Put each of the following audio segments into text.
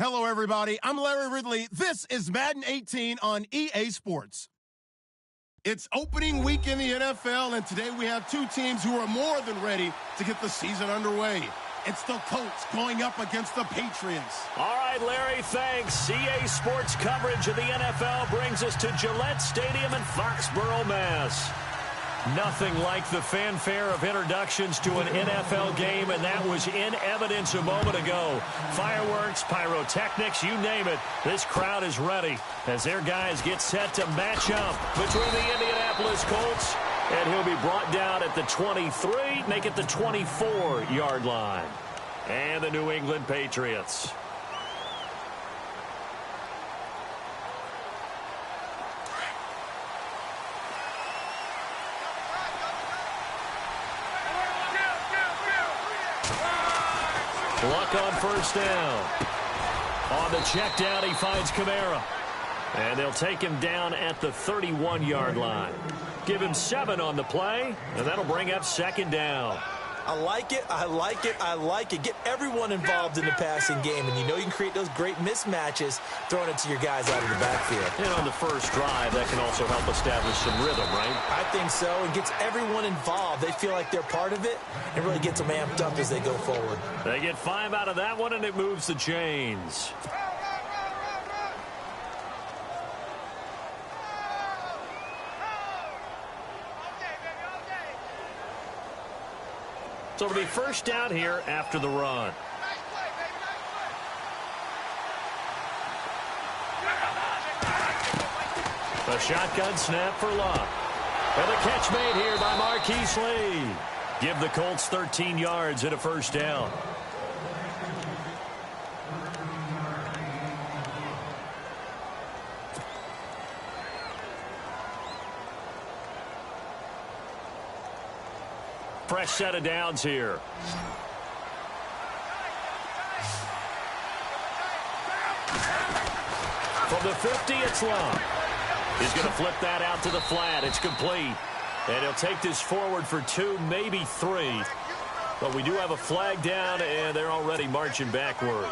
Hello, everybody. I'm Larry Ridley. This is Madden 18 on EA Sports. It's opening week in the NFL, and today we have two teams who are more than ready to get the season underway. It's the Colts going up against the Patriots. All right, Larry, thanks. EA Sports coverage of the NFL brings us to Gillette Stadium in Foxborough, Mass. Nothing like the fanfare of introductions to an NFL game, and that was in evidence a moment ago. Fireworks, pyrotechnics, you name it. This crowd is ready as their guys get set to match up between the Indianapolis Colts, and he'll be brought down at the 23, make it the 24-yard line. And the New England Patriots. Luck on first down. On the check down, he finds Kamara. And they'll take him down at the 31-yard line. Give him 7 on the play, and that'll bring up second down. I like it, I like it, I like it. Get everyone involved in the passing game, and you know you can create those great mismatches throwing it to your guys out of the backfield. And on the first drive, that can also help establish some rhythm, right? I think so. It gets everyone involved. They feel like they're part of it, and really gets them amped up as they go forward. They get 5 out of that one, and it moves the chains. So it'll be first down here after the run. A shotgun snap for Luck. And the catch made here by Marquise Lee. Give the Colts 13 yards and a first down. Fresh set of downs here. From the 50, it's Long. He's going to flip that out to the flat. It's complete. And he'll take this forward for 2, maybe 3. But we do have a flag down, and they're already marching backward.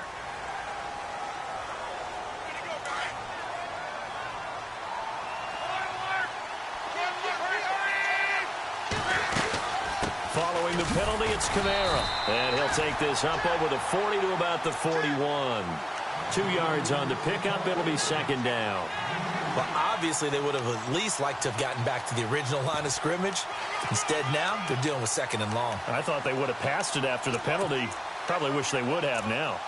Following the penalty, it's Kamara. And he'll take this up over the 40 to about the 41. 2 yards on the pickup. It'll be second down. Well, obviously, they would have at least liked to have gotten back to the original line of scrimmage. Instead, now, they're dealing with second and long. I thought they would have passed it after the penalty. Probably wish they would have now.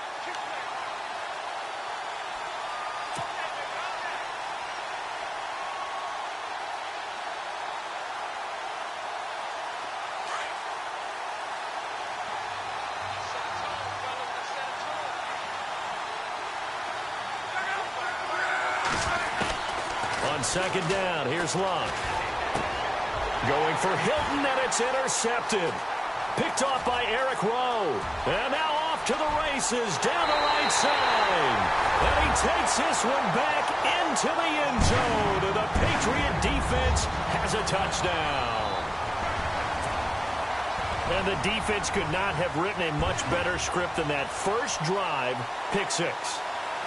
Second down, here's Luck. Going for Hilton, and it's intercepted. Picked off by Eric Rowe. And now off to the races down the right side. And he takes this one back into the end zone. The Patriot defense has a touchdown. And the defense could not have written a much better script than that first drive, pick 6.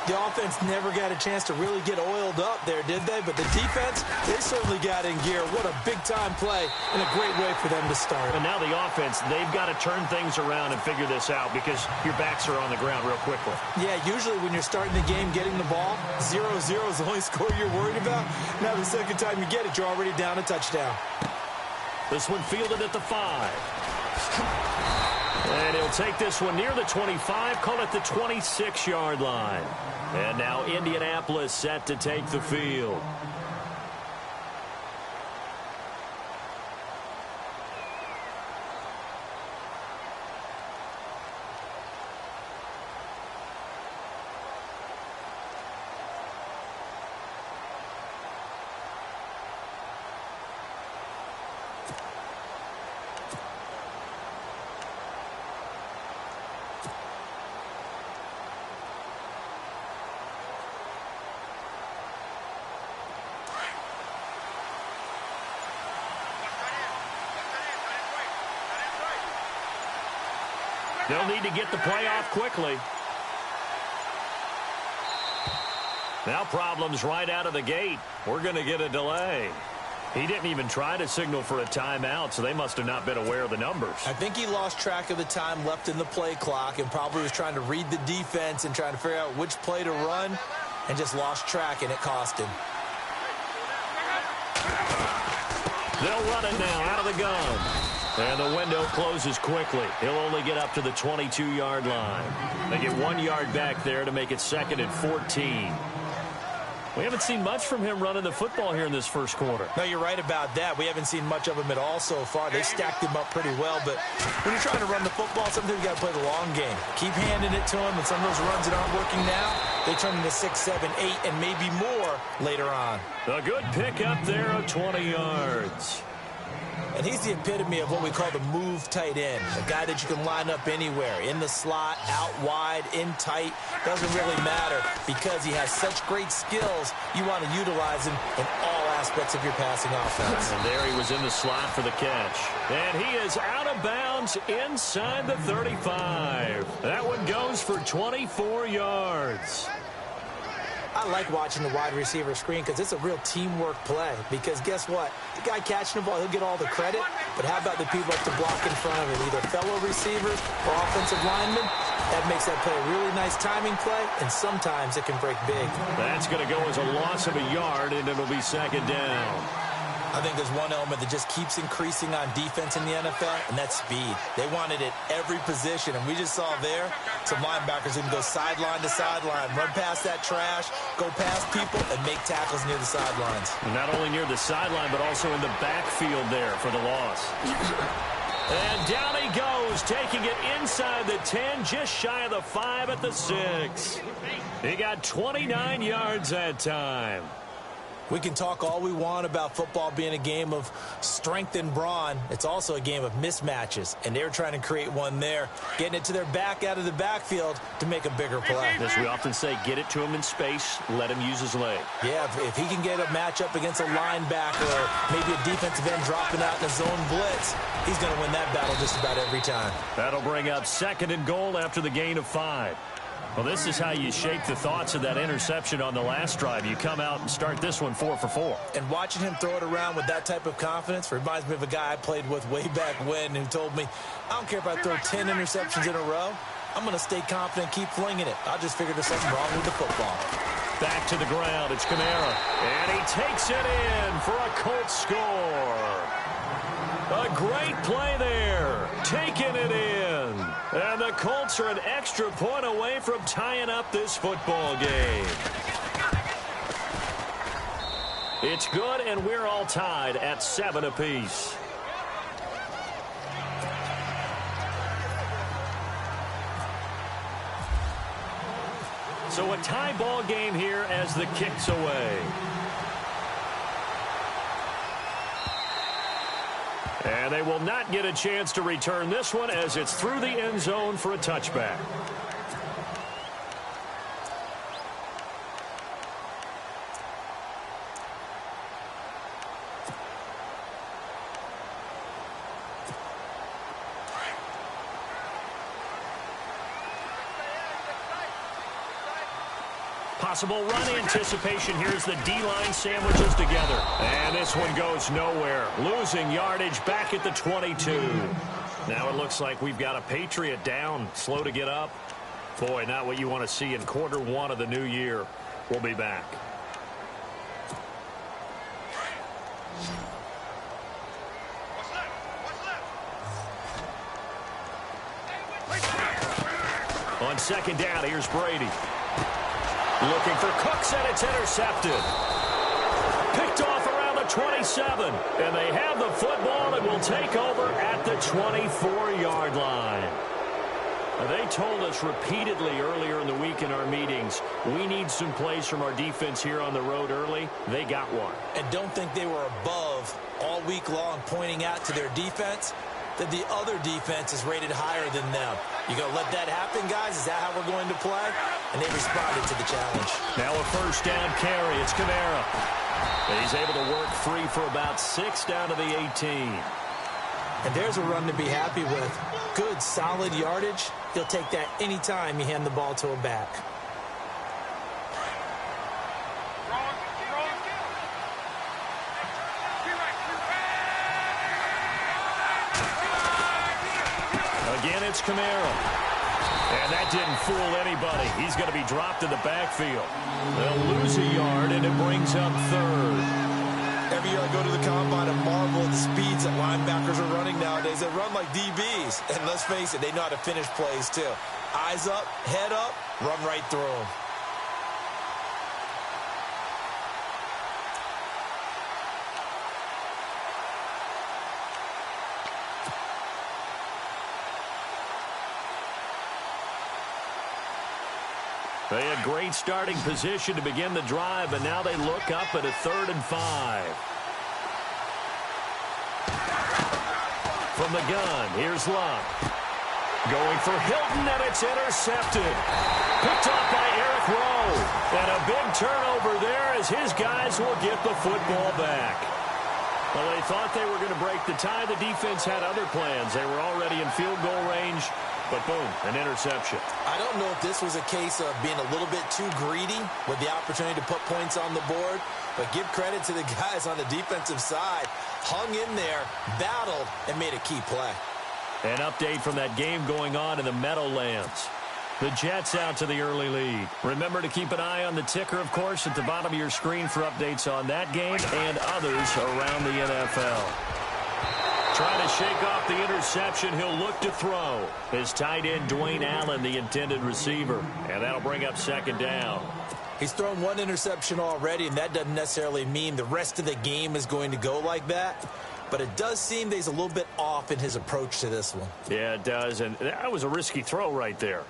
The offense never got a chance to really get oiled up there, did they? But the defense, they certainly got in gear. What a big-time play and a great way for them to start. And now the offense, they've got to turn things around and figure this out because your backs are on the ground real quickly. Yeah, usually when you're starting the game getting the ball, 0-0 is the only score you're worried about. Now the second time you get it, you're already down a touchdown. This one fielded at the 5. And he'll take this one near the 25, call it the 26-yard line. And now Indianapolis set to take the field. They'll need to get the play off quickly. Now problems right out of the gate. We're going to get a delay. He didn't even try to signal for a timeout, so they must have not been aware of the numbers. I think he lost track of the time left in the play clock and probably was trying to read the defense and trying to figure out which play to run and just lost track, and it cost him. They'll run it now out of the gun. And the window closes quickly. He'll only get up to the 22-yard line. They get 1 yard back there to make it 2nd and 14. We haven't seen much from him running the football here in this first quarter. No, you're right about that. We haven't seen much of him at all so far. They stacked him up pretty well, but when you're trying to run the football, sometimes you got to play the long game. Keep handing it to him, and some of those runs that aren't working now, they turn into 6, 7, 8, and maybe more later on. A good pickup there of 20 yards. And he's the epitome of what we call the move tight end, a guy that you can line up anywhere, in the slot, out wide, in tight. Doesn't really matter because he has such great skills. You want to utilize him in all aspects of your passing offense. And there he was in the slot for the catch. And he is out of bounds inside the 35. That one goes for 24 yards. I like watching the wide receiver screen because it's a real teamwork play. Because guess what? The guy catching the ball, he'll get all the credit. But how about the people up to block in front of him, either fellow receivers or offensive linemen? That makes that play a really nice timing play, and sometimes it can break big. That's going to go as a loss of a yard, and it'll be 2nd down. I think there's one element that just keeps increasing on defense in the NFL, and that's speed. They want it at every position, and we just saw there some linebackers who can go sideline to sideline, run past that trash, go past people, and make tackles near the sidelines. And not only near the sideline, but also in the backfield there for the loss. And down he goes, taking it inside the 10, just shy of the 5 at the 6. He got 29 yards that time. We can talk all we want about football being a game of strength and brawn. It's also a game of mismatches, and they're trying to create one there, getting it to their back out of the backfield to make a bigger play. As we often say, get it to him in space, let him use his leg. Yeah, if he can get a matchup against a linebacker or maybe a defensive end dropping out in a zone blitz, he's going to win that battle just about every time. That'll bring up 2nd and goal after the gain of 5. Well, this is how you shake the thoughts of that interception on the last drive. You come out and start this one 4 for 4. And watching him throw it around with that type of confidence reminds me of a guy I played with way back when who told me, I don't care if I throw 10 interceptions in a row. I'm going to stay confident and keep flinging it. I just figured there's something wrong with the football. Back to the ground. It's Kamara. And he takes it in for a Colts score. A great play there. Taking it in. And the Colts are an extra point away from tying up this football game. It's good, and we're all tied at 7 apiece. So a tie ball game here as the kick's away. And they will not get a chance to return this one as it's through the end zone for a touchback. Possible run anticipation. Here's the D-line sandwiches together. And this one goes nowhere. Losing yardage back at the 22. Now it looks like we've got a Patriot down. Slow to get up. Boy, not what you want to see in quarter 1 of the new year. We'll be back. On 2nd down, here's Brady. Looking for Cooks, and it's intercepted. Picked off around the 27. And they have the football and will take over at the 24-yard line. Now, they told us repeatedly earlier in the week in our meetings, we need some plays from our defense here on the road early. They got one. And don't think they were above all week long pointing out to their defense that the other defense is rated higher than them. You going to let that happen, guys? Is that how we're going to play? And they responded to the challenge. Now a 1st down carry. It's Kamara. And he's able to work free for about 6 down to the 18. And there's a run to be happy with. Good, solid yardage. He'll take that anytime you hand the ball to a back. It's Kamara. And that didn't fool anybody. He's going to be dropped in the backfield. They'll lose a yard, and it brings up third. Every year I go to the combine and marvel at the speeds that linebackers are running nowadays. They run like DBs. And let's face it, they know how to finish plays too. Eyes up, head up, run right through them. They had great starting position to begin the drive, and now they look up at a 3rd and 5. From the gun, here's Luck. Going for Hilton, and it's intercepted. Picked off by Eric Rowe. And a big turnover there as his guys will get the football back. Well, they thought they were going to break the tie. The defense had other plans. They were already in field goal range. But boom, an interception. I don't know if this was a case of being a little bit too greedy with the opportunity to put points on the board, but give credit to the guys on the defensive side. Hung in there, battled, and made a key play. An update from that game going on in the Meadowlands. The Jets out to the early lead. Remember to keep an eye on the ticker, of course, at the bottom of your screen for updates on that game and others around the NFL. Trying to shake off the interception, he'll look to throw. His tight end, Dwayne Allen, the intended receiver. And that'll bring up 2nd down. He's thrown one interception already, and that doesn't necessarily mean the rest of the game is going to go like that. But it does seem that he's a little bit off in his approach to this one. Yeah, it does, and that was a risky throw right there.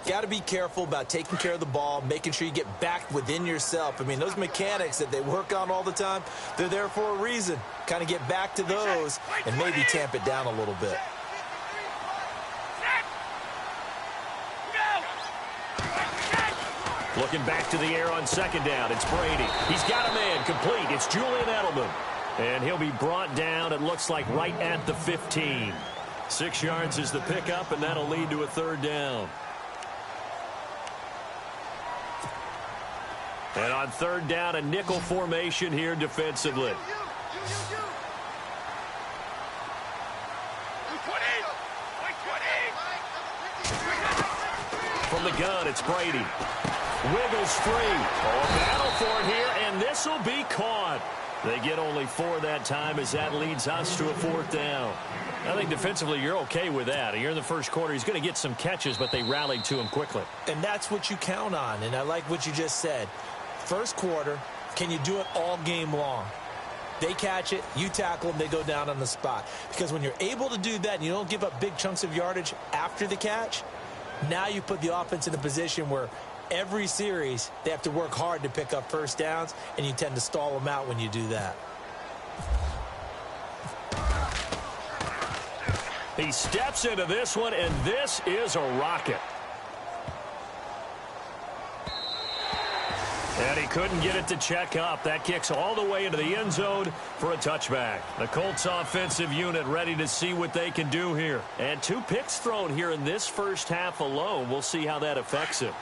Got to be careful about taking care of the ball, making sure you get back within yourself. I mean, those mechanics that they work on all the time, they're there for a reason. Kind of get back to those and maybe tamp it down a little bit. Looking back to the air on 2nd down. It's Brady. He's got a man complete. It's Julian Edelman. And he'll be brought down, it looks like, right at the 15. 6 yards is the pickup, and that'll lead to a 3rd down. And on 3rd down, a nickel formation here defensively. From the gun, it's Brady. Wiggles free. Oh, battle for it here, and this will be caught. They get only 4 that time as that leads us to a 4th down. I think defensively you're okay with that. Here in the first quarter, he's going to get some catches, but they rallied to him quickly. And that's what you count on, and I like what you just said. First quarter, can you do it all game long? They catch it, you tackle them, they go down on the spot. Because when you're able to do that and you don't give up big chunks of yardage after the catch, now you put the offense in a position where every series they have to work hard to pick up 1st downs, and you tend to stall them out when you do that. He steps into this one, and this is a rocket. And he couldn't get it to check up. That kicks all the way into the end zone for a touchback. The Colts offensive unit ready to see what they can do here. And 2 picks thrown here in this first half alone. We'll see how that affects him.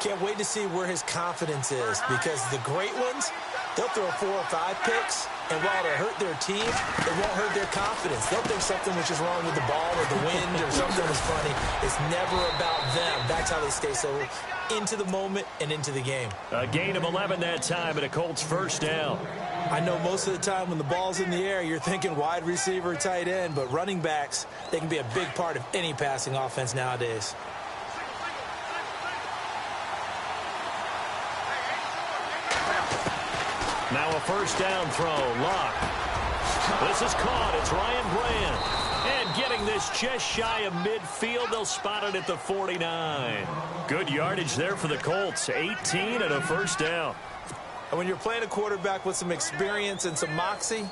Can't wait to see where his confidence is, because the great ones, they'll throw 4 or 5 picks, and while it'll hurt their team, it won't hurt their confidence. They'll think something was just wrong with the ball or the wind or something was funny. It's never about them. That's how they stay so into the moment and into the game. A gain of 11 that time and a Colts 1st down. I know most of the time when the ball's in the air, you're thinking wide receiver, tight end, but running backs, they can be a big part of any passing offense nowadays. Now a 1st down throw. Luck. This is caught. It's Ryan Brand. And getting this just shy of midfield. They'll spot it at the 49. Good yardage there for the Colts. 18 and a 1st down. And when you're playing a quarterback with some experience and some moxie,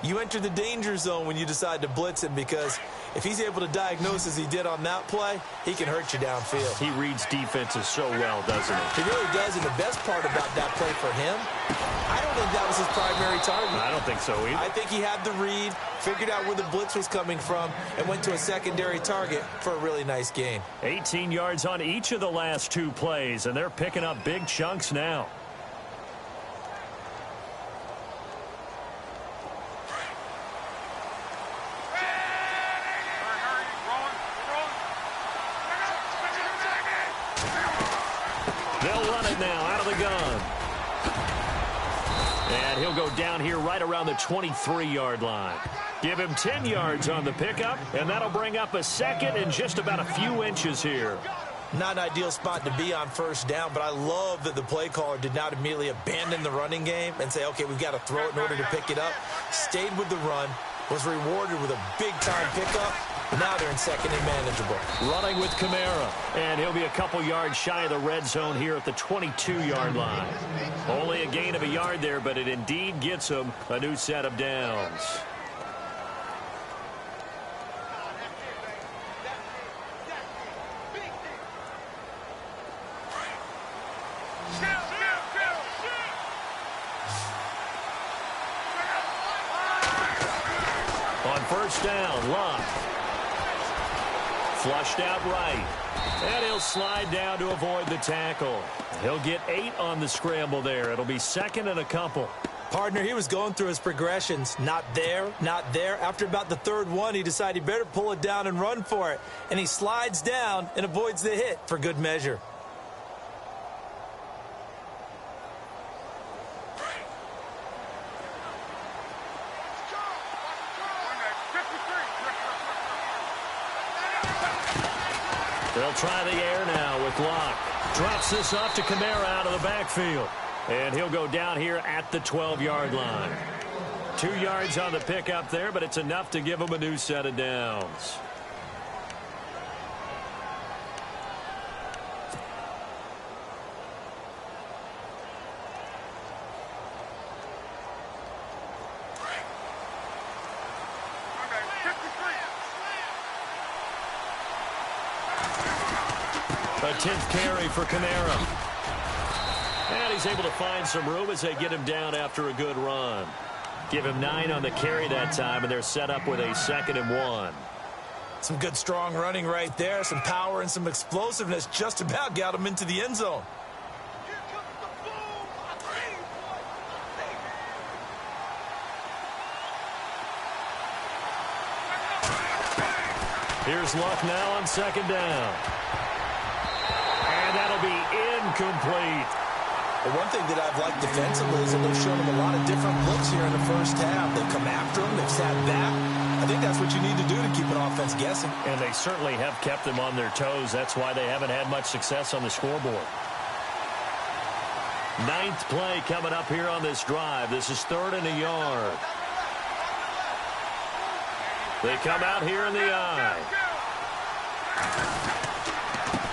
you enter the danger zone when you decide to blitz him, because if he's able to diagnose as he did on that play, he can hurt you downfield. He reads defenses so well, doesn't he? He really does, and the best part about that play for him, I don't think that was his primary target. I don't think so either. I think he had the read, figured out where the blitz was coming from, and went to a secondary target for a really nice gain. 18 yards on each of the last 2 plays, and they're picking up big chunks now. it now out of the gun. And he'll go down here right around the 23-yard line. Give him 10 yards on the pickup, and that'll bring up a second and just about a few inches here. Not an ideal spot to be on first down, but I love that the play caller did not immediately abandon the running game and say, okay, we've got to throw it in order to pick it up. Stayed with the run, was rewarded with a big-time pickup. Now they're in second and manageable. Running with Kamara, and he'll be a couple yards shy of the red zone here at the 22-yard line. Only a gain of a yard there, but it indeed gets him a new set of downs. On first down, Luck. Flushed out right. And he'll slide down to avoid the tackle. He'll get 8 on the scramble there. It'll be second and a couple. Partner, he was going through his progressions. Not there, not there. After about the third one, he decided he better pull it down and run for it. And he slides down and avoids the hit for good measure. They'll try the air now with Locke. Drops this off to Kamara out of the backfield. And he'll go down here at the 12-yard line. 2 yards on the pickup there, but it's enough to give him a new set of downs. A 10th carry for Kamara. And he's able to find some room as they get him down after a good run. Give him 9 on the carry that time, and they're set up with a 2nd and 1. Some good, strong running right there. Some power and some explosiveness just about got him into the end zone. Here's Luck now on 2nd down. And that'll be incomplete. But one thing that I've liked defensively is that they've shown him a lot of different looks here in the first half. They've come after him. They've sat back. I think that's what you need to do to keep an offense guessing. And they certainly have kept them on their toes. That's why they haven't had much success on the scoreboard. 9th play coming up here on this drive. This is 3rd and a yard. They come out here in the eye.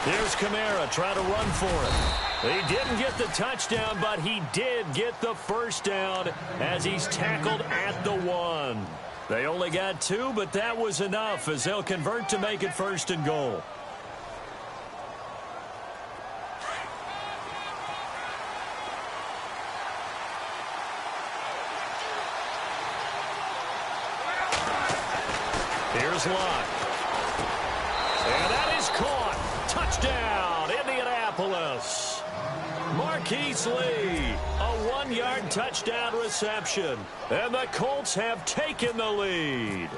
Here's Kamara trying to run for it. He didn't get the touchdown, but he did get the first down as he's tackled at the 1. They only got 2, but that was enough as they'll convert to make it 1st and goal. Here's Locke. And that is caught. Touchdown, Indianapolis. Marquise Lee, a 1-yard touchdown reception. And the Colts have taken the lead.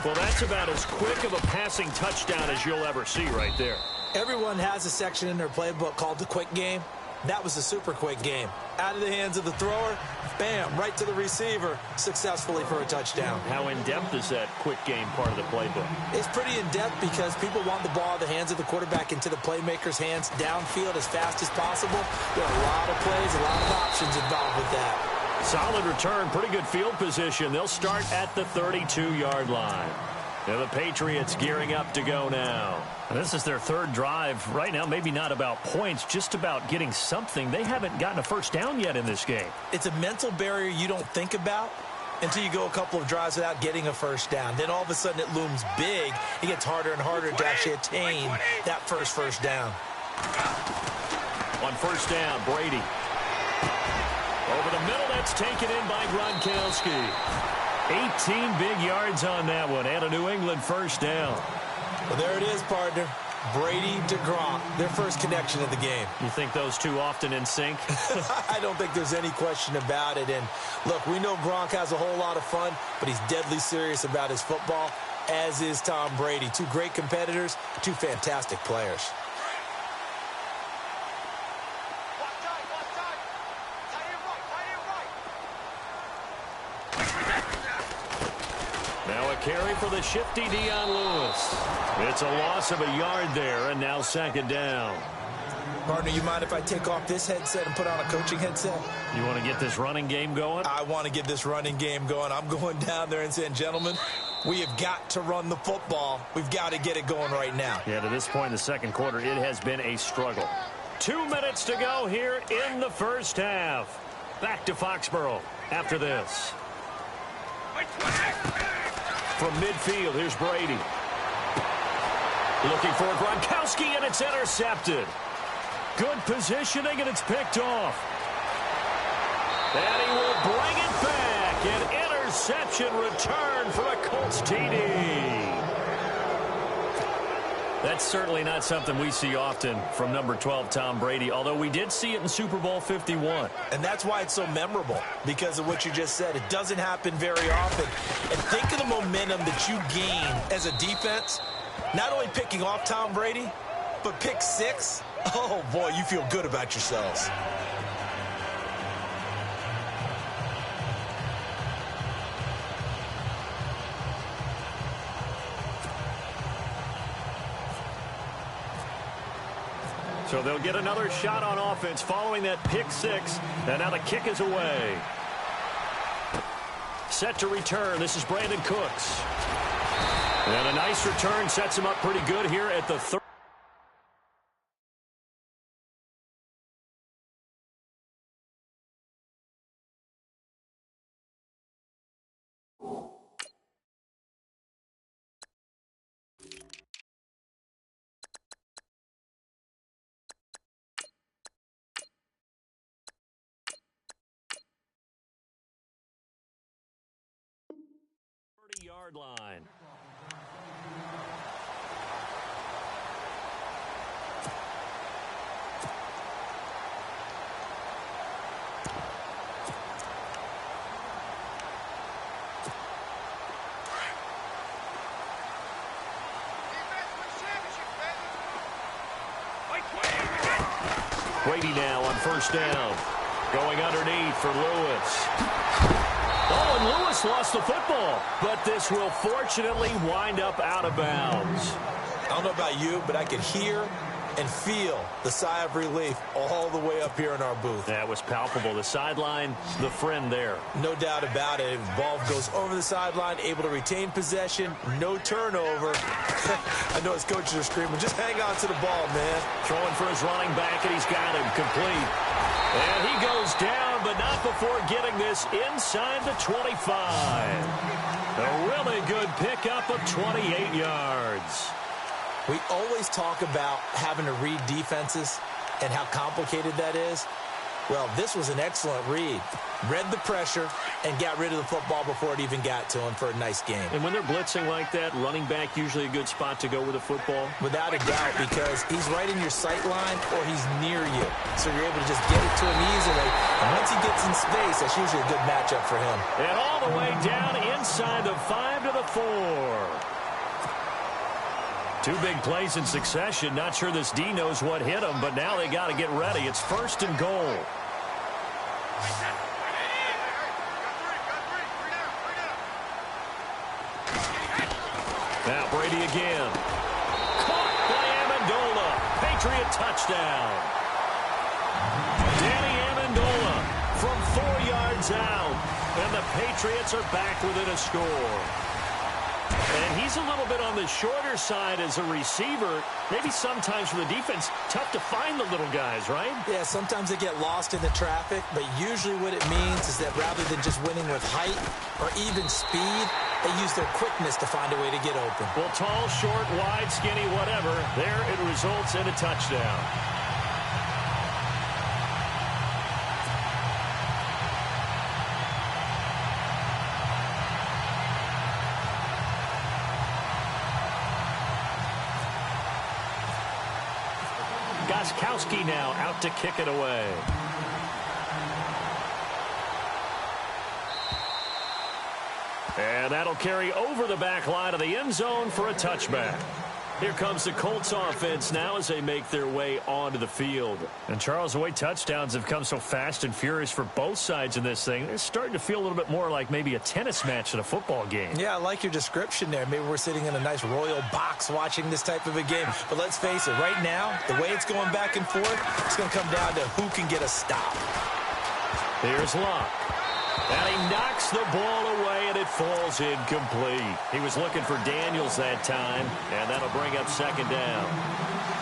Well, that's about as quick of a passing touchdown as you'll ever see right there. Everyone has a section in their playbook called the quick game. That was a super quick game. Out of the hands of the thrower, bam, right to the receiver, successfully for a touchdown. How in-depth is that quick game part of the playbook? It's pretty in-depth because people want the ball in the hands of the quarterback into the playmaker's hands downfield as fast as possible. There are a lot of plays, a lot of options involved with that. Solid return, pretty good field position. They'll start at the 32-yard line. And the Patriots gearing up to go now. And this is their 3rd drive right now. Maybe not about points, just about getting something. They haven't gotten a first down yet in this game. It's a mental barrier you don't think about until you go a couple of drives without getting a first down. Then all of a sudden it looms big. It gets harder and harder to actually attain that first down. On first down, Brady. Over the middle, that's taken in by Gronkowski. 18 big yards on that one, and a New England first down. Well, there it is, partner. Brady to Gronk, their first connection of the game. You think those two often in sync? I don't think there's any question about it. And, look, we know Gronk has a whole lot of fun, but he's deadly serious about his football, as is Tom Brady. 2 great competitors, 2 fantastic players. Now a carry for the shifty Dion Lewis. It's a loss of a yard there, and now second down. Partner, you mind if I take off this headset and put on a coaching headset? You want to get this running game going? I want to get this running game going. I'm going down there and saying, gentlemen, we have got to run the football. We've got to get it going right now. Yeah, to this point in the second quarter, it has been a struggle. 2 minutes to go here in the first half. Back to Foxborough after this. From midfield, here's Brady. Looking for Gronkowski, and it's intercepted. Good positioning, and it's picked off. And he will bring it back. An interception return for a Colts TD. That's certainly not something we see often from number 12, Tom Brady, although we did see it in Super Bowl 51. And that's why it's so memorable, because of what you just said. It doesn't happen very often. And think of the momentum that you gain as a defense, not only picking off Tom Brady, but pick 6. Oh, boy, you feel good about yourselves. So they'll get another shot on offense following that pick 6. And now the kick is away. Set to return. This is Brandon Cooks. And a nice return sets him up pretty good here at the 30. Yard line. Brady now on first down. Going underneath for Lewis. Oh, and Lewis lost the football, but this will fortunately wind up out of bounds. I don't know about you, but I could hear and feel the sigh of relief all the way up here in our booth. That was palpable. The sideline, the friend there. No doubt about it. The ball goes over the sideline, able to retain possession, no turnover. I know his coaches are screaming, just hang on to the ball, man. Throwing for his running back, and he's got him complete. And he goes down, but not before getting this inside the 25. A really good pickup of 28 yards. We always talk about having to read defenses and how complicated that is. Well, this was an excellent read. Read the pressure and got rid of the football before it even got to him for a nice game. And when they're blitzing like that, running back usually a good spot to go with the football? Without a doubt, because he's right in your sight line or he's near you. So you're able to just get it to him easily. And once he gets in space, that's usually a good matchup for him. And all the way down inside the 5 to the 4. 2 big plays in succession. Not sure this D knows what hit him, but now they got to get ready. It's first and goal. Now Brady again. Caught by Amendola. Patriot touchdown. Danny Amendola from 4 yards out. And the Patriots are back within a score. And he's a little bit on the shorter side as a receiver. Maybe sometimes for the defense, tough to find the little guys, right? Yeah, sometimes they get lost in the traffic, but usually what it means is that rather than just winning with height or even speed, they use their quickness to find a way to get open. Well, tall, short, wide, skinny, whatever, there it results in a touchdown. Gostkowski now out to kick it away. And that'll carry over the back line of the end zone for a touchback. Here comes the Colts offense now as they make their way onto the field. And Charles, the way touchdowns have come so fast and furious for both sides in this thing, it's starting to feel a little bit more like maybe a tennis match than a football game. Yeah, I like your description there. Maybe we're sitting in a nice royal box watching this type of a game. But let's face it, right now, the way it's going back and forth, it's going to come down to who can get a stop. Here's Luck. And he knocks the ball away, and it falls incomplete. He was looking for Daniels that time, and that'll bring up second down.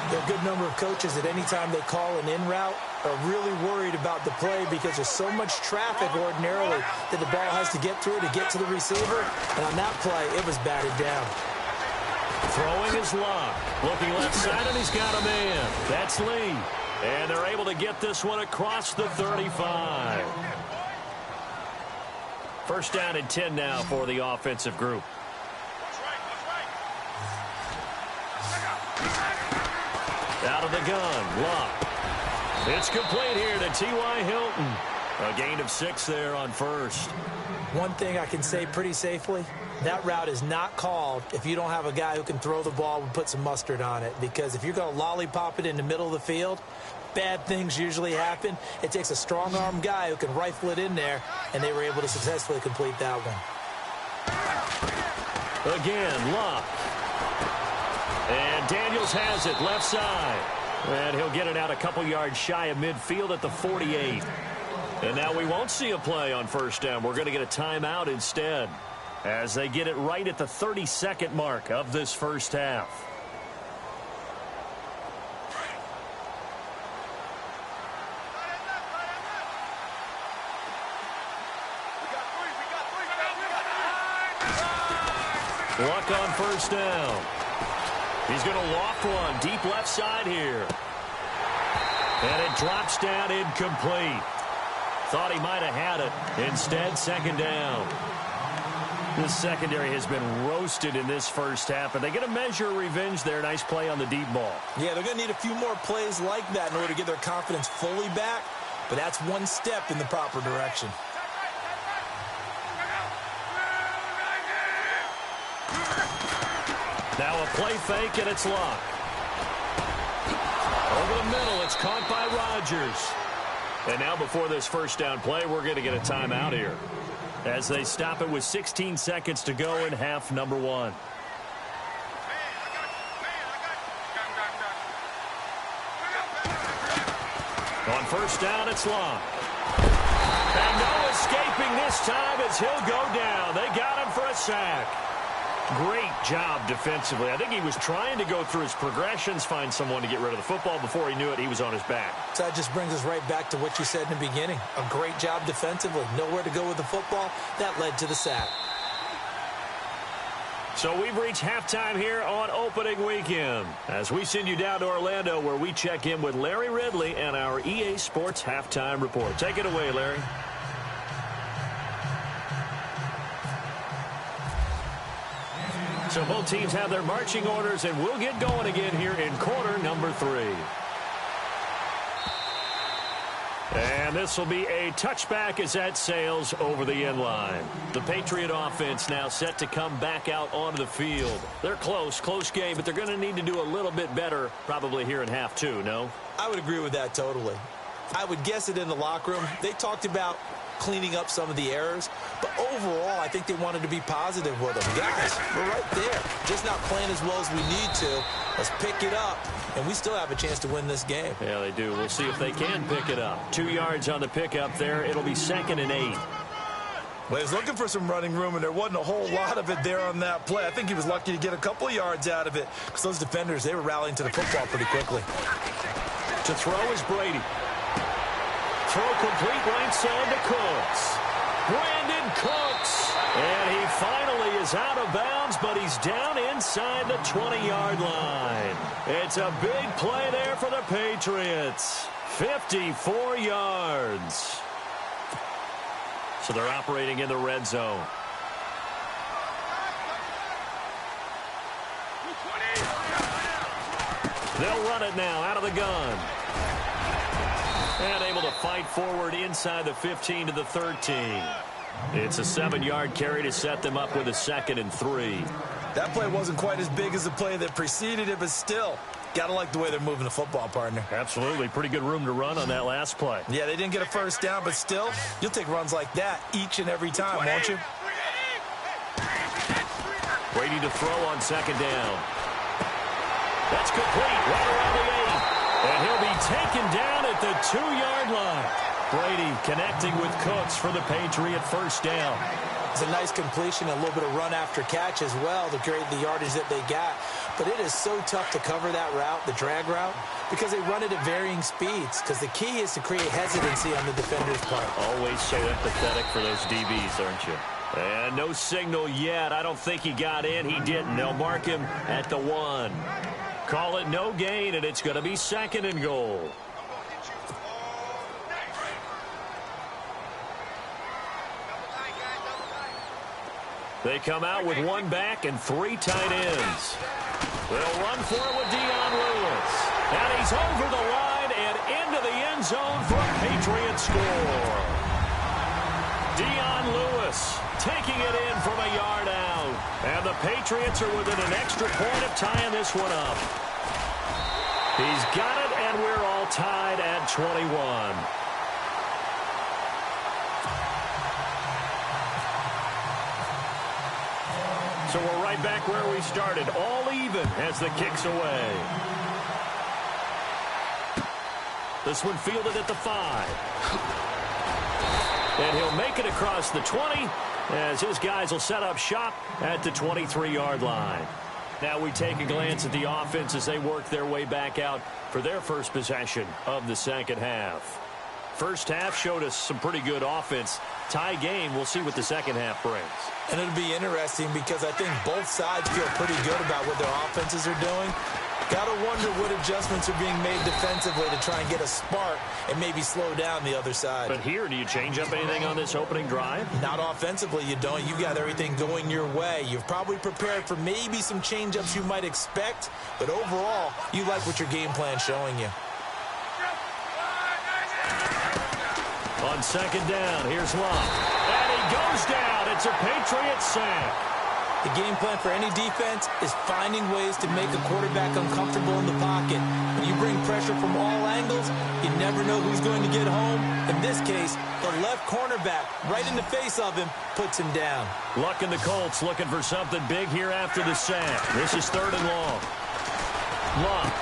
There are a good number of coaches that any time they call an in route are really worried about the play because there's so much traffic ordinarily that the ball has to get through to get to the receiver. And on that play, it was batted down. Throwing his Luck. Looking left side, and he's got a man. That's Lee. And they're able to get this one across the 35. First down and 10 now for the offensive group. Out of the gun, Luck. It's complete here to T.Y. Hilton. A gain of 6 there on first. One thing I can say pretty safely, that route is not called if you don't have a guy who can throw the ball and put some mustard on it. Because if you're going to lollipop it in the middle of the field, bad things usually happen. It takes a strong-arm guy who can rifle it in there, and they were able to successfully complete that one. Again, Luck. And Daniels has it left side. And he'll get it out a couple yards shy of midfield at the 48. And now we won't see a play on first down. We're going to get a timeout instead as they get it right at the 32nd mark of this first half. Luck on first down. He's going to loft one deep left side here. And it drops down incomplete. Thought he might have had it. Instead, second down. This secondary has been roasted in this first half, and they get a measure of revenge there. Nice play on the deep ball. Yeah, they're going to need a few more plays like that in order to get their confidence fully back, but that's one step in the proper direction. Now a play fake, and it's Luck. Over the middle, it's caught by Rodgers. And now before this first down play, we're going to get a timeout here as they stop it with 16 seconds to go in half number 1. On first down, it's Luck. And no escaping this time as he'll go down. They got him for a sack. Great job defensively. I think he was trying to go through his progressions, find someone to get rid of the football. Before he knew it, he was on his back. So that just brings us right back to what you said in the beginning. A great job defensively. Nowhere to go with the football. That led to the sack. So we've reached halftime here on opening weekend as we send you down to Orlando where we check in with Larry Ridley and our EA Sports Halftime Report. Take it away, Larry. So both teams have their marching orders, and we'll get going again here in quarter number 3. And this will be a touchback as that sails over the end line. The Patriot offense now set to come back out onto the field. They're close game, but they're going to need to do a little bit better probably here in half 2, no? I would agree with that totally. I would guess it in the locker room. They talked about cleaning up some of the errors, but overall I think they wanted to be positive with them. Guys, we're right there, just not playing as well as we need to. Let's pick it up, and we still have a chance to win this game. Yeah, they do. We'll see if they can pick it up. 2 yards on the pickup there. It'll be 2nd and 8. Well, he was looking for some running room, and there wasn't a whole lot of it there on that play. I think he was lucky to get a couple of yards out of it because those defenders, they were rallying to the football pretty quickly. To throw is Brady. Throw complete right side to Cooks. Brandon Cooks. And he finally is out of bounds, but he's down inside the 20-yard line. It's a big play there for the Patriots. 54 yards. So they're operating in the red zone. They'll run it now out of the gun. And able to fight forward inside the 15 to the 13. It's a 7-yard carry to set them up with a 2nd and 3. That play wasn't quite as big as the play that preceded it, but still, gotta like the way they're moving the football, partner. Absolutely. Pretty good room to run on that last play. Yeah, they didn't get a first down, but still, you'll take runs like that each and every time, won't you? Brady to throw on second down. That's complete right around the 8. And he'll be taken down at the 2-yard line. Brady connecting with Cooks for the Patriot first down. It's a nice completion, a little bit of run after catch as well to create the yardage that they got. But it is so tough to cover that route, the drag route, because they run it at varying speeds. Because the key is to create hesitancy on the defender's part. Always so empathetic for those DBs, aren't you? And no signal yet. I don't think he got in. He didn't. They'll mark him at the 1. Call it no gain, and it's going to be 2nd and goal. They come out with 1 back and 3 tight ends. They'll run for it with Dion Lewis. And he's over the line and into the end zone for a Patriot score. Dion Lewis taking it in from a yard out. And the Patriots are within an extra point of tying this one up. He's got it, and we're all tied at 21. So we're right back where we started, all even as the kick's away. This one fielded at the 5. And he'll make it across the 20 as his guys will set up shop at the 23-yard line. Now we take a glance at the offense as they work their way back out for their first possession of the second half. First half showed us some pretty good offense. Tie game, we'll see what the second half brings. And it'll be interesting because I think both sides feel pretty good about what their offenses are doing. Gotta wonder what adjustments are being made defensively to try and get a spark and maybe slow down the other side. But here, do you change up anything on this opening drive? Not offensively, you don't. You've got everything going your way. You've probably prepared for maybe some change-ups you might expect, but overall, you like what your game plan's showing you. On second down, here's Love. And he goes down. It's a Patriot sack. The game plan for any defense is finding ways to make a quarterback uncomfortable in the pocket. When you bring pressure from all angles, you never know who's going to get home. In this case, the left cornerback, right in the face of him, puts him down. Luck and the Colts looking for something big here after the sack. This is 3rd and long. Love.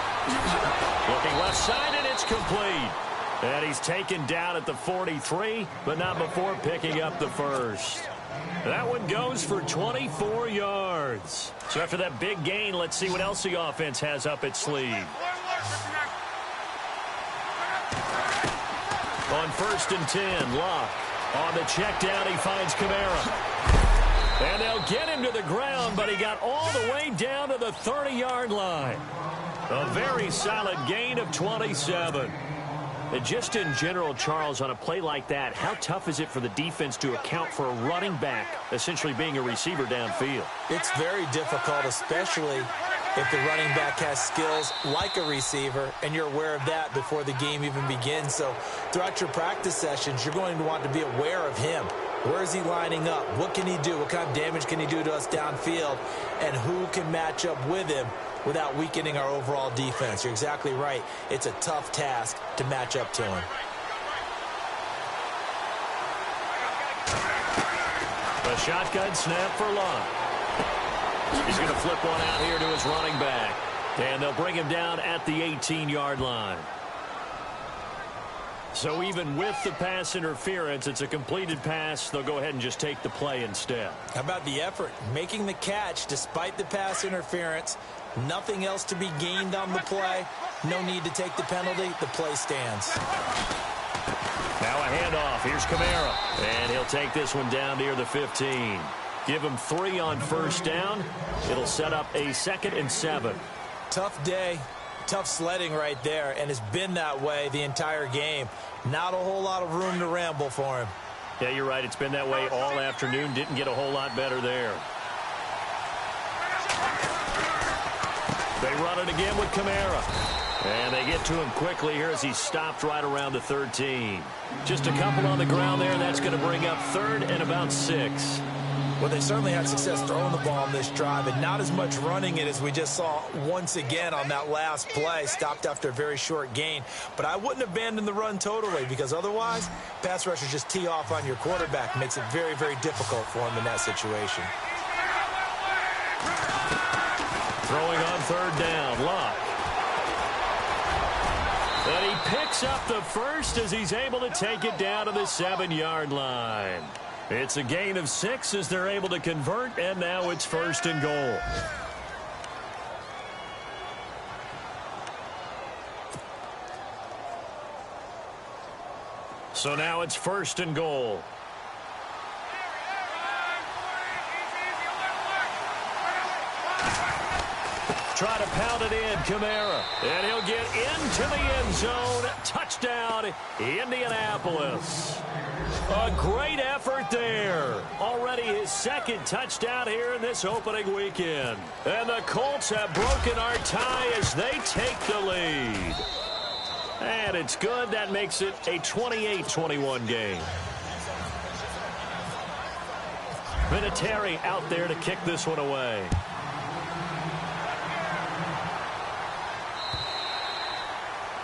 Looking left side, and it's complete. And he's taken down at the 43, but not before picking up the first. That one goes for 24 yards. So after that big gain, let's see what else the offense has up its sleeve. On 1st and 10, Locke. On the check down, he finds Kamara. And they'll get him to the ground, but he got all the way down to the 30-yard line. A very solid gain of 27. And just in general, Charles, on a play like that, how tough is it for the defense to account for a running back essentially being a receiver downfield? It's very difficult, especially if the running back has skills like a receiver, and you're aware of that before the game even begins. So throughout your practice sessions, you're going to want to be aware of him. Where is he lining up? What can he do? What kind of damage can he do to us downfield? And who can match up with him without weakening our overall defense? You're exactly right. It's a tough task to match up to him. A shotgun snap for Locke. He's going to flip one out here to his running back. And they'll bring him down at the 18-yard line. So even with the pass interference, it's a completed pass. They'll go ahead and just take the play instead. How about the effort? Making the catch despite the pass interference. Nothing else to be gained on the play. No need to take the penalty. The play stands. Now a handoff. Here's Kamara. And he'll take this one down near the 15. Give him 3 on 1st down. It'll set up a 2nd and 7. Tough day. Tough sledding right there, and it's been that way the entire game. Not a whole lot of room to ramble for him. Yeah, you're right. It's been that way all afternoon. Didn't get a whole lot better there. They run it again with Kamara. And they get to him quickly here as he stopped right around the 13. Just a couple on the ground there, and that's going to bring up 3rd and about 6. Well, they certainly had success throwing the ball on this drive and not as much running it as we just saw once again on that last play. Stopped after a very short gain. But I wouldn't abandon the run totally because otherwise, pass rushers just tee off on your quarterback. Makes it very, very difficult for him in that situation. Throwing on third down, Locke. And he picks up the first as he's able to take it down to the 7-yard line. It's a gain of 6 as they're able to convert, and now it's 1st and goal. So now it's 1st and goal. Try to pound it in, Kamara. And he'll get into the end zone. Touchdown, Indianapolis. A great effort there. Already his 2nd touchdown here in this opening weekend. And the Colts have broken our tie as they take the lead. And it's good. That makes it a 28-21 game. Vinatieri out there to kick this one away.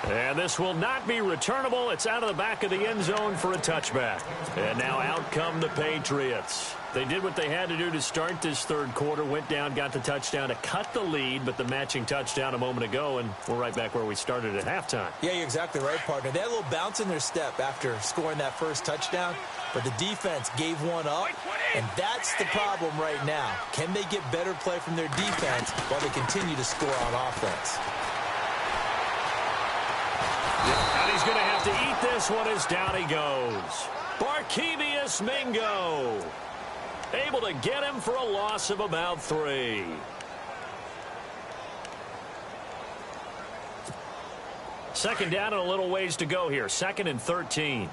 And this will not be returnable. It's out of the back of the end zone for a touchback. And now out come the Patriots. They did what they had to do to start this 3rd quarter. Went down, got the touchdown to cut the lead, but the matching touchdown a moment ago, and we're right back where we started at halftime. Yeah, you're exactly right, partner. They had a little bounce in their step after scoring that first touchdown, but the defense gave one up, and that's the problem right now. Can they get better play from their defense while they continue to score on offense? And he's going to have to eat this one as down he goes. Barkevious Mingo able to get him for a loss of about 3. Second down and a little ways to go here. 2nd and 13.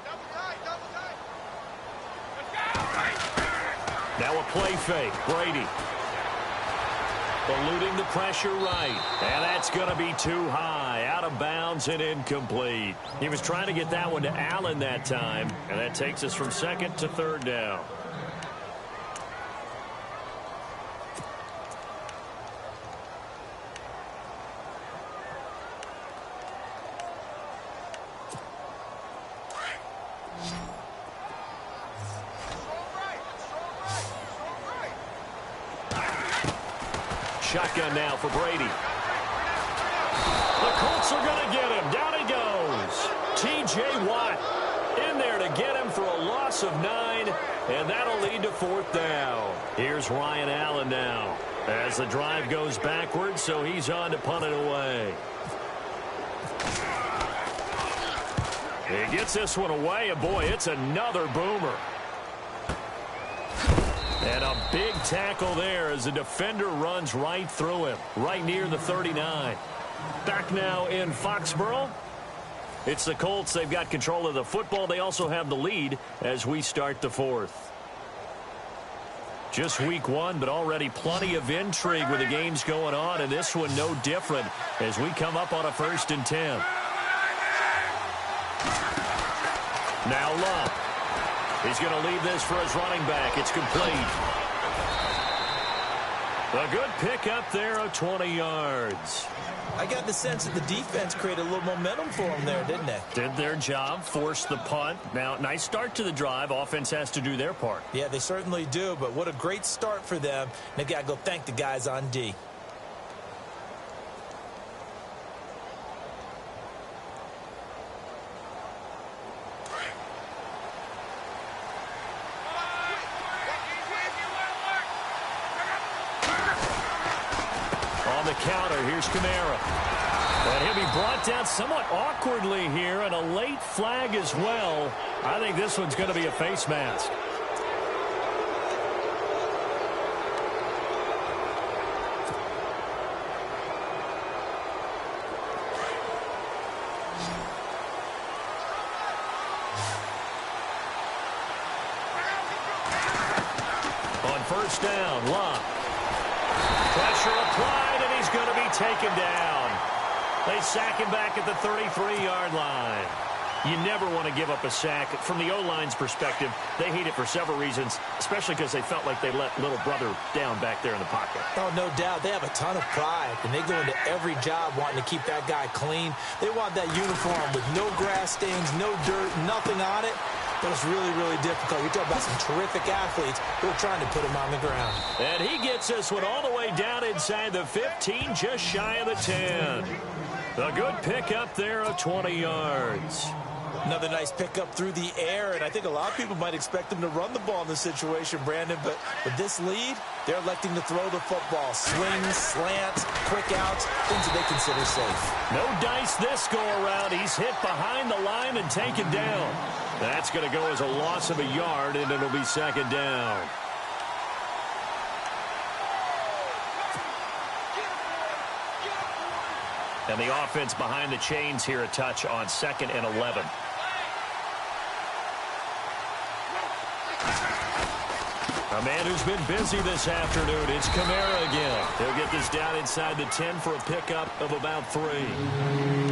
Now a play fake. Brady. Eluding the pressure right. And that's going to be too high. Out of bounds and incomplete. He was trying to get that one to Allen that time. And that takes us from 2nd to 3rd down. Shotgun now for Brady. The Colts are going to get him. Down he goes. T.J. Watt in there to get him for a loss of 9, and that'll lead to 4th down. Here's Ryan Allen now as the drive goes backwards, so he's on to punt it away. He gets this one away, and boy, it's another boomer. And a big tackle there as the defender runs right through him, right near the 39. Back now in Foxborough. It's the Colts. They've got control of the football. They also have the lead as we start the 4th. Just week 1, but already plenty of intrigue with the games going on, and this one no different as we come up on a 1st and 10. Now Love. He's going to leave this for his running back. It's complete. A good pickup there of 20 yards. I got the sense that the defense created a little momentum for them there, didn't they? Did their job, forced the punt. Now, nice start to the drive. Offense has to do their part. Yeah, they certainly do, but what a great start for them. They've got to go thank the guys on D. Counter. Here's Kamara. And he'll be brought down somewhat awkwardly here, and a late flag as well. I think this one's going to be a face mask. On 1st down, Locke. Pressure applied, and he's going to be taken down. They sack him back at the 33-yard line. You never want to give up a sack. From the O-line's perspective, they hate it for several reasons, especially because they felt like they let little brother down back there in the pocket. Oh, no doubt. They have a ton of pride, and they go into every job wanting to keep that guy clean. They want that uniform with no grass stains, no dirt, nothing on it. But it's really, really difficult. You're talking about some terrific athletes who are trying to put him on the ground. And he gets this one all the way down inside the 15, just shy of the 10. A good pickup there of 20 yards. Another nice pickup through the air, and I think a lot of people might expect them to run the ball in this situation, Brandon, but with this lead, they're electing to throw the football. Swings, slants, quick outs, things that they consider safe. No dice this go-around. He's hit behind the line and taken down. That's going to go as a loss of a yard, and it'll be second down. And the offense behind the chains here a touch on 2nd and 11. A man who's been busy this afternoon. It's Kamara again. He'll get this down inside the 10 for a pickup of about 3.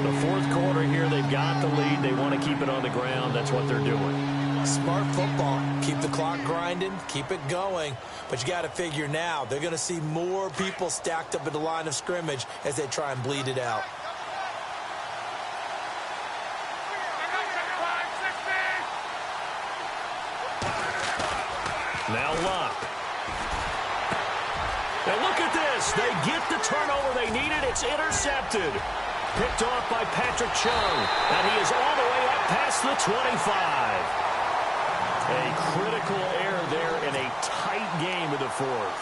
The fourth quarter here, they've got the lead. They want to keep it on the ground. That's what they're doing. Smart football. Keep the clock grinding. Keep it going. But you got to figure now, they're going to see more people stacked up at the line of scrimmage as they try and bleed it out. Now Luck. And look at this. They get the turnover they needed. It's intercepted. Picked off by Patrick Chung. And he is all the way up past the 25. A critical error there in a tight game of the fourth.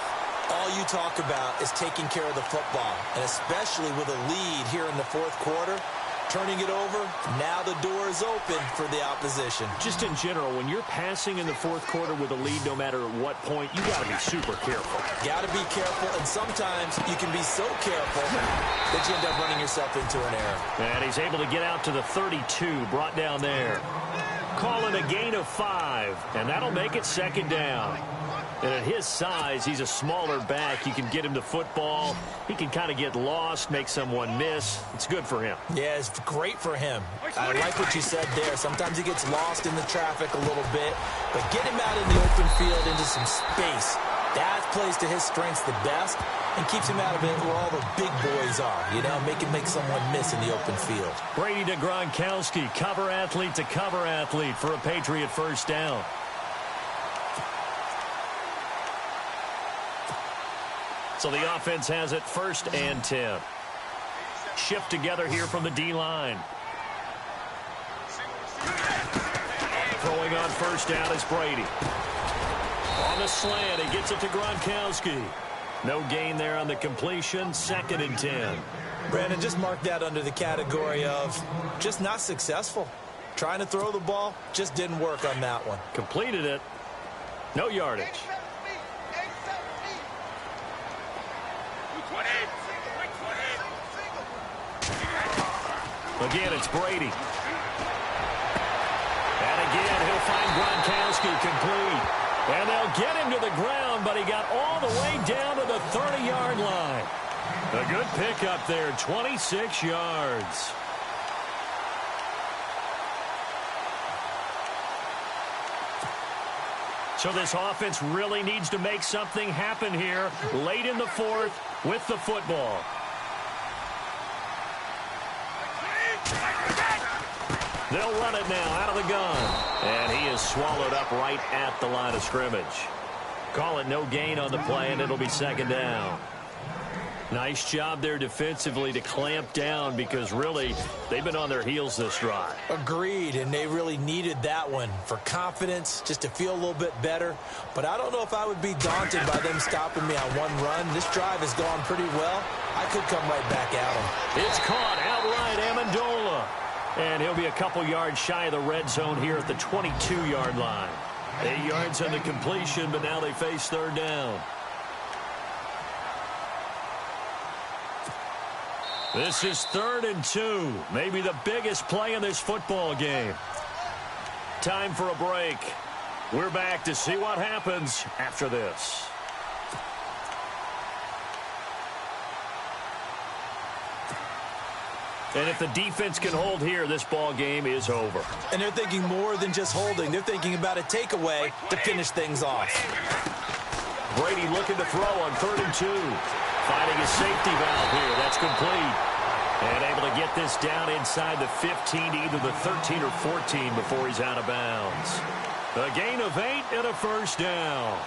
All you talk about is taking care of the football, and especially with a lead here in the fourth quarter, turning it over, now the door is open for the opposition. Just in general, when you're passing in the fourth quarter with a lead, no matter at what point, you got to be super careful. Got to be careful, and sometimes you can be so careful that you end up running yourself into an error. And he's able to get out to the 32, brought down there. Call it a gain of 5, and that'll make it second down. And at his size, he's a smaller back. You can get him the football. He can kind of get lost, make someone miss. It's good for him. Yeah, it's great for him. I like what you said there. Sometimes he gets lost in the traffic a little bit, but get him out in the open field into some space. That plays to his strengths the best and keeps him out of it where all the big boys are, you know, make someone miss in the open field. Brady to Gronkowski, cover athlete to cover athlete for a Patriot first down. So the offense has it 1st and 10. Shift together here from the D-line. Throwing on first down is Brady. On the slant, he gets it to Gronkowski. No gain there on the completion, 2nd and 10. Brandon, just mark that under the category of just not successful. Trying to throw the ball, just didn't work on that one. Completed it. No yardage. Again, it's Brady. And again, he'll find Gronkowski complete. And they'll get him to the ground, but he got all the way down to the 30-yard line. A good pickup there, 26 yards. So this offense really needs to make something happen here late in the fourth with the football. They'll run it now out of the gun. And he is swallowed up right at the line of scrimmage. Call it no gain on the play, and it'll be second down. Nice job there defensively to clamp down because really they've been on their heels this drive. Agreed, and they really needed that one for confidence, just to feel a little bit better. But I don't know if I would be daunted by them stopping me on one run. This drive has gone pretty well. I could come right back at them. It's caught outright, Amendola. And he'll be a couple yards shy of the red zone here at the 22-yard line. 8 yards on the completion, but now they face third down. This is 3rd and 2. Maybe the biggest play in this football game. Time for a break. We're back to see what happens after this. And if the defense can hold here, this ball game is over. And they're thinking more than just holding. They're thinking about a takeaway to finish things off. Brady looking to throw on 3rd and 2. Finding a safety valve here. That's complete. And able to get this down inside the 15 to either the 13 or 14 before he's out of bounds. A gain of 8 and a first down.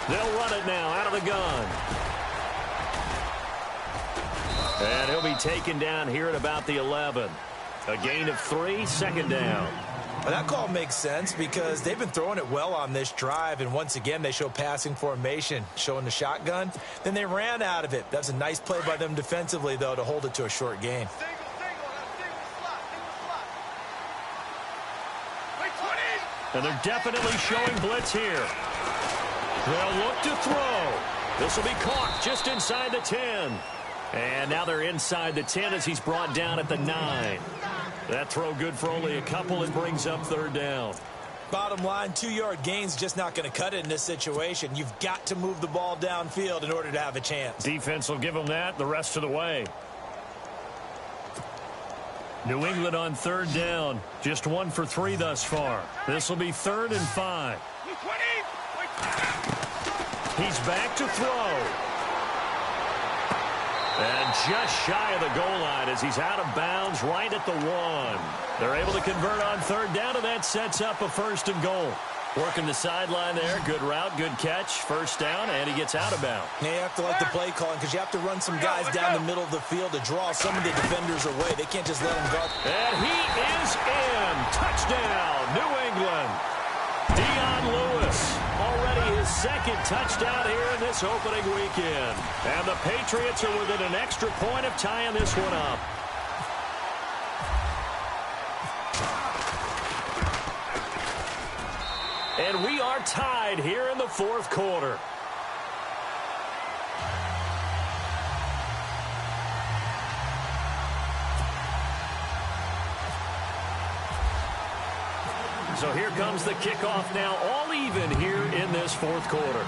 They'll run it now out of the gun. And he'll be taken down here at about the 11. A gain of 3, 2nd down. Well, that call makes sense because they've been throwing it well on this drive, and once again they show passing formation, showing the shotgun. Then they ran out of it. That's a nice play by them defensively, though, to hold it to a short gain. And they're definitely showing blitz here. They'll look to throw. This will be caught just inside the 10. And now they're inside the 10 as he's brought down at the 9. That throw good for only a couple and brings up 3rd down. Bottom line, 2-yard gain's just not going to cut it in this situation. You've got to move the ball downfield in order to have a chance. Defense will give them that the rest of the way. New England on 3rd down. Just 1 for 3 thus far. This will be 3rd and 5. He's back to throw. And just shy of the goal line as he's out of bounds right at the 1. They're able to convert on 3rd down, and that sets up a 1st and goal. Working the sideline there. Good route, good catch. 1st down, and he gets out of bounds. Yeah, you have to like the play calling because you have to run some guys down the middle of the field to draw some of the defenders away. They can't just let them go. And he is in. Touchdown, New England. Dion Lewis. Already his 2nd touchdown here in this opening weekend. And the Patriots are within an extra point of tying this one up. And we are tied here in the 4th quarter. So here comes the kickoff now, all even here in this 4th quarter.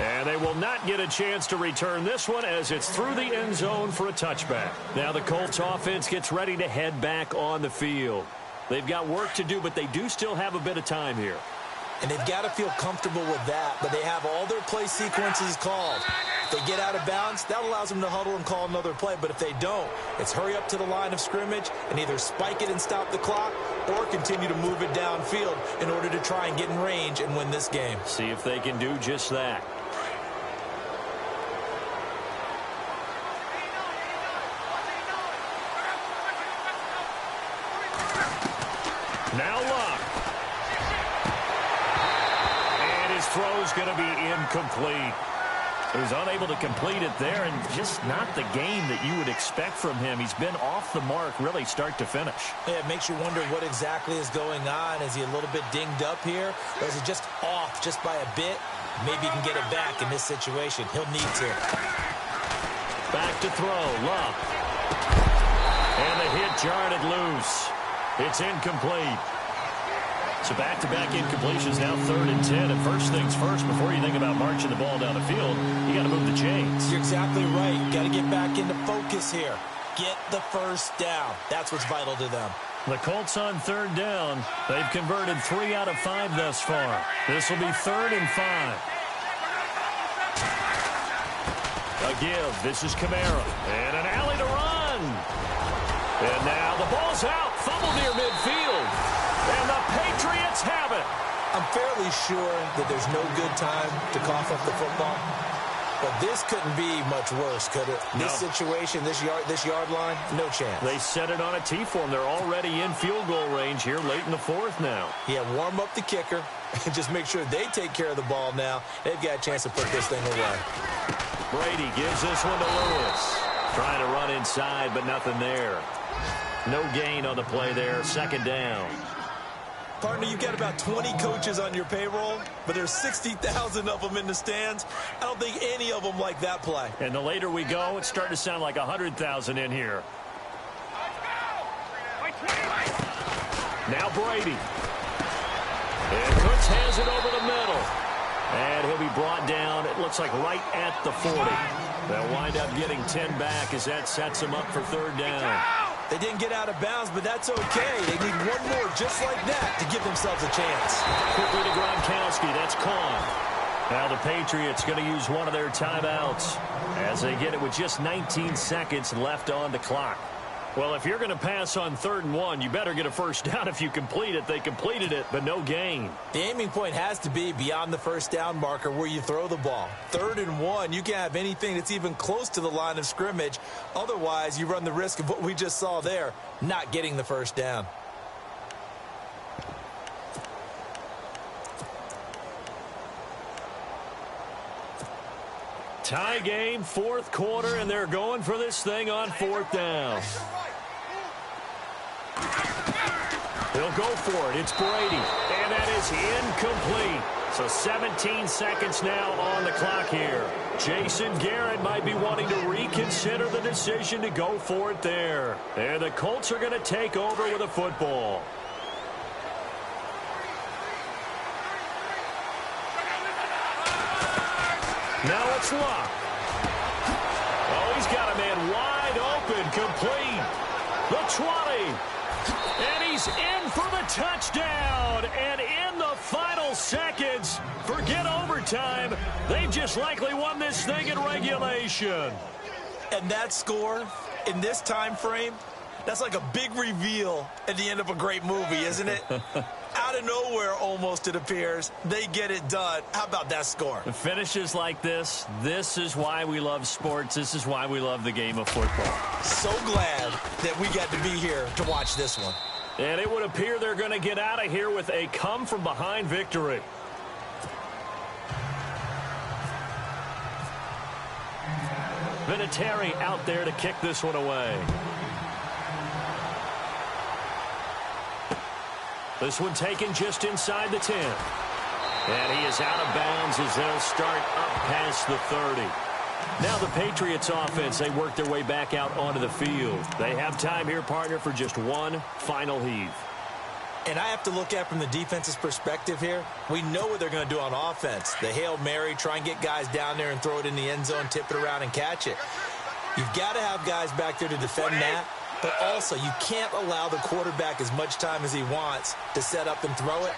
And they will not get a chance to return this one as it's through the end zone for a touchback. Now the Colts offense gets ready to head back on the field. They've got work to do, but they do still have a bit of time here. And they've got to feel comfortable with that, but they have all their play sequences called. If they get out of bounds, that allows them to huddle and call another play. But if they don't, it's hurry up to the line of scrimmage and either spike it and stop the clock or continue to move it downfield in order to try and get in range and win this game. See if they can do just that. Now Luck. And his throw's going to be incomplete. He was unable to complete it there, and just not the game that you would expect from him. He's been off the mark really start to finish. Yeah, it makes you wonder what exactly is going on. Is he a little bit dinged up here, or is he just off just by a bit? Maybe he can get it back in this situation. He'll need to. Back to throw, Luck. And the hit jarred it loose. It's incomplete. So back-to-back incompletions, now 3rd and 10. And first things first, before you think about marching the ball down the field, you got to move the chains. You're exactly right. Got to get back into focus here. Get the 1st down. That's what's vital to them. The Colts on 3rd down. They've converted 3 out of 5 thus far. This will be 3rd and 5. A give. This is Kamara. And an alley to run. And now the ball's out. Fumble near midfield. And the Patriots have it. I'm fairly sure that there's no good time to cough up the football. But this couldn't be much worse, could it? No. This situation, this yard line, no chance. They set it on a T-form. They're already in field goal range here late in the 4th now. Yeah, warm up the kicker and just make sure they take care of the ball now. They've got a chance to put this thing away. Brady gives this one to Lewis. Trying to run inside, but nothing there. No gain on the play there. 2nd down. Partner, you've got about 20 coaches on your payroll, but there's 60,000 of them in the stands. I don't think any of them like that play. And the later we go, it's starting to sound like 100,000 in here. Now Brady. And Cooks has it over the middle. And he'll be brought down, it looks like right at the 40. They'll wind up getting 10 back as that sets them up for third down. They didn't get out of bounds, but that's okay. They need one more just like that to give themselves a chance. Quickly to Gronkowski. That's Khan. Now the Patriots going to use one of their timeouts as they get it with just 19 seconds left on the clock. Well, if you're going to pass on 3rd and 1, you better get a first down if you complete it. They completed it, but no gain. The aiming point has to be beyond the first down marker where you throw the ball. 3rd and 1, you can't have anything that's even close to the line of scrimmage. Otherwise, you run the risk of what we just saw there, not getting the first down. Tie game, 4th quarter, and they're going for this thing on 4th down. They'll go for it. It's Brady, and that is incomplete. So 17 seconds now on the clock here. Jason Garrett might be wanting to reconsider the decision to go for it there. And the Colts are going to take over with a football. Now it's Luck. Oh, he's got a man wide open, complete. The 20. And he's in for the touchdown. And in the final seconds, forget overtime. They've just likely won this thing in regulation. And that score in this time frame, that's like a big reveal at the end of a great movie, isn't it? Out of nowhere, almost, it appears, they get it done. How about that score? The finishes like this is why we love sports. This is why we love the game of football. So glad that we got to be here to watch this one. And it would appear they're going to get out of here with a come-from-behind victory. Vinatieri out there to kick this one away. This one taken just inside the 10. And he is out of bounds as they'll start up past the 30. Now the Patriots offense, they work their way back out onto the field. They have time here, partner, for just one final heave. And I have to look at from the defense's perspective here. We know what they're going to do on offense. The Hail Mary, try and get guys down there and throw it in the end zone, tip it around and catch it. You've got to have guys back there to defend that. But also, you can't allow the quarterback as much time as he wants to set up and throw it.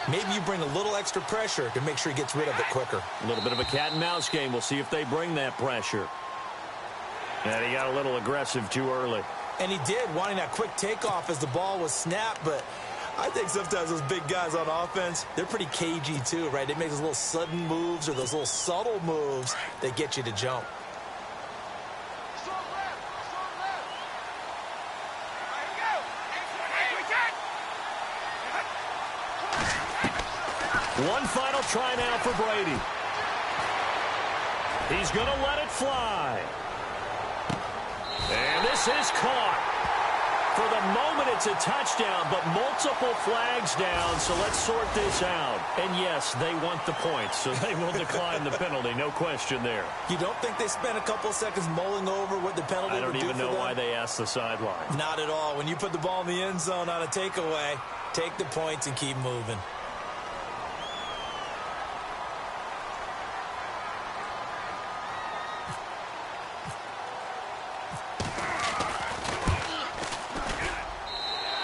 Maybe you bring a little extra pressure to make sure he gets rid of it quicker. A little bit of a cat and mouse game. We'll see if they bring that pressure. And he got a little aggressive too early. And he did, wanting that quick takeoff as the ball was snapped. But I think sometimes those big guys on offense, they're pretty cagey too, right? They make those little sudden moves or those little subtle moves that get you to jump. One final try now for Brady. He's going to let it fly. And this is caught. For the moment, it's a touchdown, but multiple flags down, so let's sort this out. And yes, they want the points, so they will decline the penalty, no question there. You don't think they spent a couple of seconds mulling over what the penalty would do for them? I don't even know why they asked the sideline. Not at all. When you put the ball in the end zone on a takeaway, take the points and keep moving.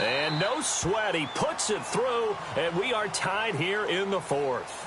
And no sweat, he puts it through, and we are tied here in the 4th.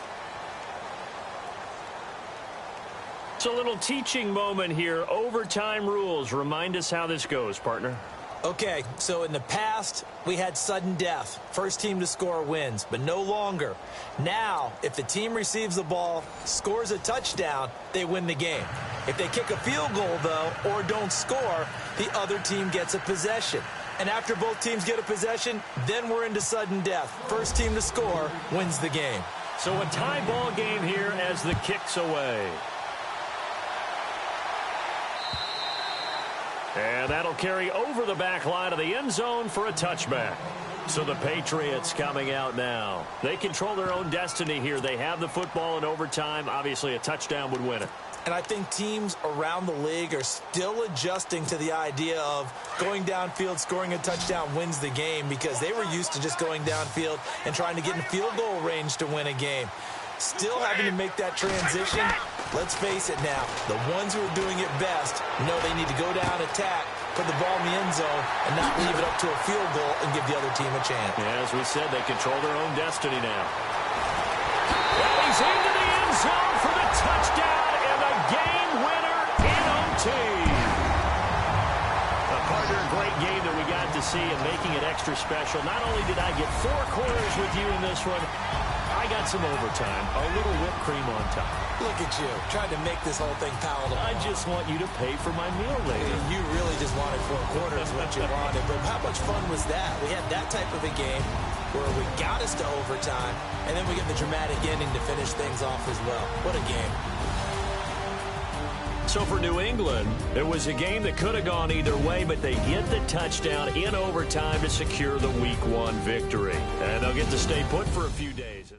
It's a little teaching moment here. Overtime rules. Remind us how this goes, partner. Okay, so in the past, we had sudden death. First team to score wins, but no longer. Now, if the team receives the ball, scores a touchdown, they win the game. If they kick a field goal, though, or don't score, the other team gets a possession. And after both teams get a possession, then we're into sudden death. First team to score wins the game. So a tie ball game here as the kick's away. And that'll carry over the back line of the end zone for a touchback. So the Patriots coming out now. They control their own destiny here. They have the football in overtime. Obviously, a touchdown would win it. And I think teams around the league are still adjusting to the idea of going downfield, scoring a touchdown wins the game, because they were used to just going downfield and trying to get in field goal range to win a game. Still having to make that transition. Let's face it now, the ones who are doing it best know they need to go down, attack, put the ball in the end zone, and not leave it up to a field goal and give the other team a chance. Yeah, as we said, they control their own destiny now. Well, he's into the end zone for the touchdown and the game winner in OT. A partner, great game that we got to see, and making it extra special. Not only did I get 4 quarters with you in this one, I got some overtime, a little whipped cream on top. Look at you, trying to make this whole thing palatable. I just want you to pay for my meal later. You really just wanted 4 quarters, what you wanted. But how much fun was that? We had that type of a game where we got us to overtime, and then we get the dramatic ending to finish things off as well. What a game. So for New England, it was a game that could have gone either way, but they get the touchdown in overtime to secure the Week 1 victory. And they'll get to stay put for a few days.